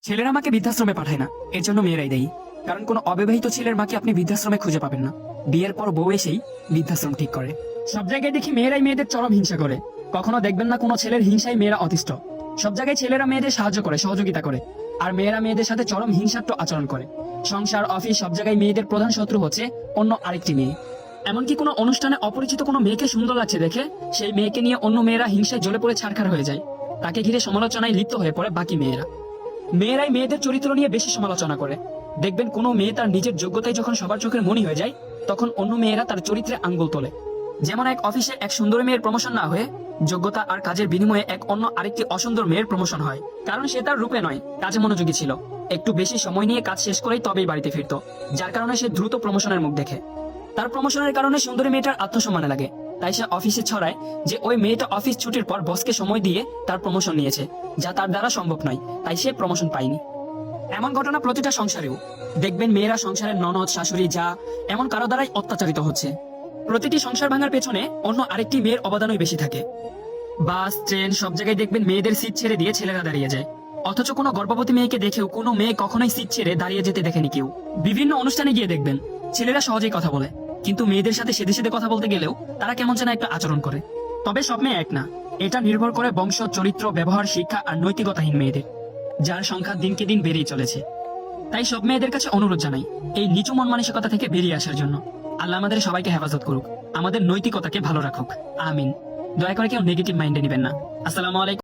ছেলেরা মাকে বৃদ্ধাশ্রমে পাঠায় না, এর জন্য মেয়েরাই দেয়। কারণ কোনো অবিবাহিত ছেলের মাকে আপনি বৃদ্ধাশ্রমে খুঁজে পাবেন না। বিয়ের পর বউ এসেই বৃদ্ধাশ্রম ঠিক করে। সব জায়গায় দেখি মেয়েরাই মেয়েদের চরম হিংসা করে। কখনো দেখবেন না কোনো ছেলের হিংসায় মেয়েরা অতিষ্ঠ। সব জায়গায় ছেলেরা মেয়েদের সাহায্য করে, সহযোগিতা করে, আর মেয়েরা মেয়েদের সাথে চরম হিংসাত্মক আচরণ করে। সংসার, অফিস, সব জায়গায় মেয়েদের প্রধান শত্রু হচ্ছে অন্য আরেকটি মেয়ে। এমনকি কোনো অনুষ্ঠানে অপরিচিত কোনো মেয়েকে সুন্দর লাগছে দেখে সেই মেয়েকে নিয়ে অন্য মেয়েরা হিংসায় জ্বলে পড়ে ছারখার হয়ে যায়। তাকে ঘিরে সমালোচনায় লিপ্ত হয়ে পড়ে বাকি মেয়েরা। মেয়েরাই মেয়েদের চরিত্র নিয়ে বেশি সমালোচনা করে। দেখবেন কোনো মেয়ে তার নিজের যোগ্যতায় যখন সবার চোখের মনি হয়ে যায়, তখন অন্য মেয়েরা তার চরিত্রে আঙ্গুল তোলে। যেমন এক অফিসে এক সুন্দর মেয়ের প্রমোশন না হয়ে যোগ্যতা আর কাজের বিনিময়ে এক অন্য আরেকটি অসুন্দর মেয়ের প্রমোশন হয়। কারণ সে তার রূপে নয়, কাজে মনোযোগী ছিল। একটু বেশি সময় নিয়ে কাজ শেষ করেই তবেই বাড়িতে ফিরত, যার কারণে সে দ্রুত প্রমোশনের মুখ দেখে। তার প্রমোশনের কারণে সুন্দরী মেয়েটার আত্মসম্মানে লাগে, তাই সে অফিসে ছড়ায় যে ওই মেয়েটা অফিস ছুটির পর বসকে সময় দিয়ে তার প্রমোশন নিয়েছে, যা তার দ্বারা সম্ভব নয়, তাই সে প্রমোশন পায়নি। এমন ঘটনা প্রতিটা সংসারেও দেখবেন। মেয়েরা সংসারের ননদ, শাশুড়ি, যা এমন কারো দ্বারাই অত্যাচারিত হচ্ছে। প্রতিটি সংসার ভাঙার পেছনে অন্য আরেকটি মেয়ের অবদানই বেশি থাকে। বাস, ট্রেন, সব জায়গায় দেখবেন মেয়েদের সিট ছেড়ে দিয়ে ছেলেরা দাঁড়িয়ে যায়। অথচ কোনো গর্ভবতী মেয়েকে দেখেও কোনো মেয়ে কখনোই সিট ছেড়ে দাঁড়িয়ে যেতে দেখেনি কেউ। বিভিন্ন অনুষ্ঠানে গিয়ে দেখবেন ছেলেরা সহজেই কথা বলে, কিন্তু মেয়েদের সাথে সেদে সেদে কথা বলতে গেলেও তারা কেমন যেন একটা আচরণ করে। তবে সব মেয়ে এক না, এটা নির্ভর করে বংশ, চরিত্র, ব্যবহার, শিক্ষা আর নৈতিকতাহীন মেয়েদের, যার সংখ্যা দিনকে দিন বেড়েই চলেছে। তাই সব মেয়েদের কাছে অনুরোধ জানাই এই নিচু মন মানসিকতা থেকে বেরিয়ে আসার জন্য। আল্লাহ আমাদের সবাইকে হেফাজত করুক, আমাদের নৈতিকতাকে ভালো রাখুক, আমিন। দয়া করে কেউ নেগেটিভ মাইন্ডে নেবেন না। আসসালামু আলাইকুম।